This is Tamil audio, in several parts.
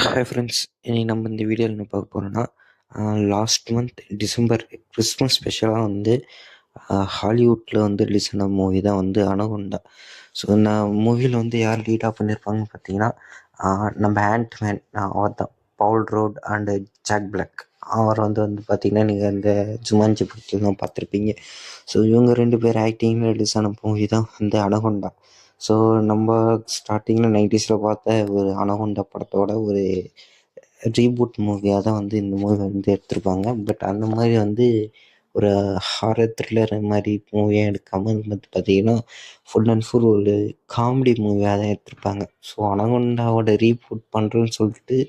ஹாய் ஃப்ரெண்ட்ஸ், இன்னைக்கு நம்ம இந்த வீடியோவில் என்ன பார்க்க போகிறோன்னா, லாஸ்ட் மந்த் டிசம்பர் கிறிஸ்மஸ் ஸ்பெஷலாக வந்து ஹாலிவுட்டில் வந்து ரிலீஸ் ஆன மூவி தான் வந்து அனகொண்டா. ஸோ இந்த மூவியில் வந்து யார் லீடாக பண்ணியிருப்பாங்கன்னு பார்த்தீங்கன்னா, நம்ம ஆண்ட்மேன் அவர் தான், Paul Rudd and Jack Black. அவர் வந்து பார்த்தீங்கன்னா நீங்கள் இந்த ஜுமான்ஜி படத்துலாம் பார்த்துருப்பீங்க. ஸோ இவங்க 2 பேர் ஆக்டிங்கில் ரிலீஸ் ஆன மூவி தான் வந்து அனகொண்டா. ஸோ நம்ம ஸ்டார்டிங்கில் 90ஸில் பார்த்த ஒரு அனகொண்டா படத்தோட ஒரு ரீபூட் மூவியாக தான் வந்து இந்த மூவி வந்து எடுத்திருப்பாங்க. பட் அந்த மாதிரி வந்து ஒரு ஹாரர் த்ரில்லர் மாதிரி மூவியாக எடுக்காமல் வந்து பார்த்திங்கன்னா ஃபுல் அண்ட் ஃபுல் ஒரு காமெடி மூவியாக தான் எடுத்திருப்பாங்க. ஸோ அனகொண்டாவோட ரீபூட் பண்ணுறேன்னு சொல்லிட்டு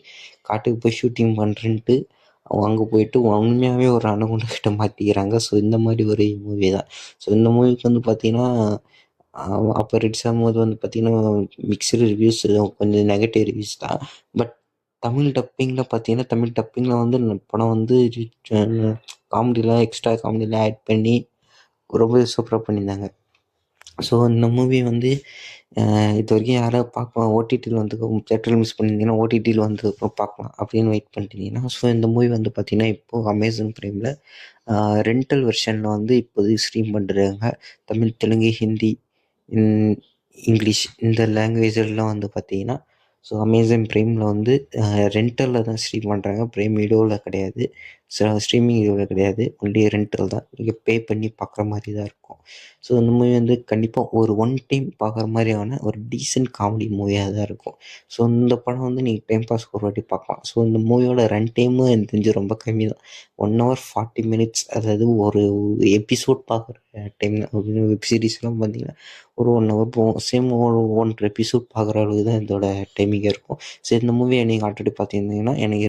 காட்டுக்கு போய் ஷூட்டிங் பண்ணுறேன்ட்டு அவங்க அங்கே போயிட்டு உண்மையாகவே ஒரு அனகொண்டா கிட்ட மாற்றிக்கிறாங்க. ஸோ இந்த மாதிரி ஒரு மூவி தான். ஸோ இந்த மூவிக்கு வந்து பார்த்திங்கன்னா அப்போ ரிலீஸ் ஆகும்போது வந்து பார்த்திங்கன்னா மிக்சடு ரிவ்யூஸ், கொஞ்சம் நெகட்டிவ் ரிவ்யூஸ் தான். பட் தமிழ் டப்பிங்கில் வந்து இந்த படம் வந்து காமெடிலாம் எக்ஸ்ட்ரா காமெடிலாம் ஆட் பண்ணி ரொம்ப சூப்பராக பண்ணியிருந்தாங்க. ஸோ இந்த மூவி வந்து இது வரைக்கும் யாராவது பார்க்கலாம், ஓடிடியில் வந்து தியேட்டரில் மிஸ் பண்ணியிருந்தீங்கன்னா ஓடிடியில் வந்து பார்க்கலாம் அப்படின்னு வெயிட் பண்ணிட்டீங்கன்னா, ஸோ இந்த மூவி வந்து பார்த்திங்கன்னா இப்போது அமேசான் ப்ரைமில் ரெண்டல் வெர்ஷனில் வந்து இப்போதைக்கு ஸ்ட்ரீம் பண்ணுறாங்க. தமிழ், தெலுங்கு, ஹிந்தி, இங்கிலீஷ் இந்த லாங்குவேஜெல்லாம் வந்து பார்த்திங்கன்னா ஸோ அமேசான் ப்ரைமில் வந்து ரெண்டலில் தான் ஸ்ட்ரீம் பண்ணுறாங்க. ப்ரைம் வீடியோவில் கிடையாது, ஸ்ட்ரீமிங் வீடியோவில் கிடையாது, ஒன்லி ரெண்டல் தான். நீங்கள் பே பண்ணி பார்க்குற மாதிரி தான் இருக்கும். ஸோ இந்த மூவி வந்து கண்டிப்பாக ஒரு ஒன் டைம் பார்க்குற மாதிரியான ஒரு டீசென்ட் காமெடி மூவியாக தான் இருக்கும். ஸோ இந்த படம் வந்து நீங்கள் டைம் பாஸ்க்கு ஒரு வாட்டி பார்க்கலாம். ஸோ இந்த மூவியோட ரன் டைமும் எனக்கு தெரிஞ்சு ரொம்ப கம்மி தான். 1 hour 40 minutes. அதாவது ஒரு எபிசோட் பார்க்குற டைம் வெப் சீரிஸ்லாம் பார்த்தீங்கன்னா ஒரு 1 hour போகும். சேம் ஒரு 1 எபிசோட் பார்க்குற அளவுக்கு தான் இதோட டைமிங்கே இருக்கும். ஸோ இந்த மூவியை நீங்கள் ஆல்ரெடி பார்த்துருந்தீங்கன்னா எனக்கு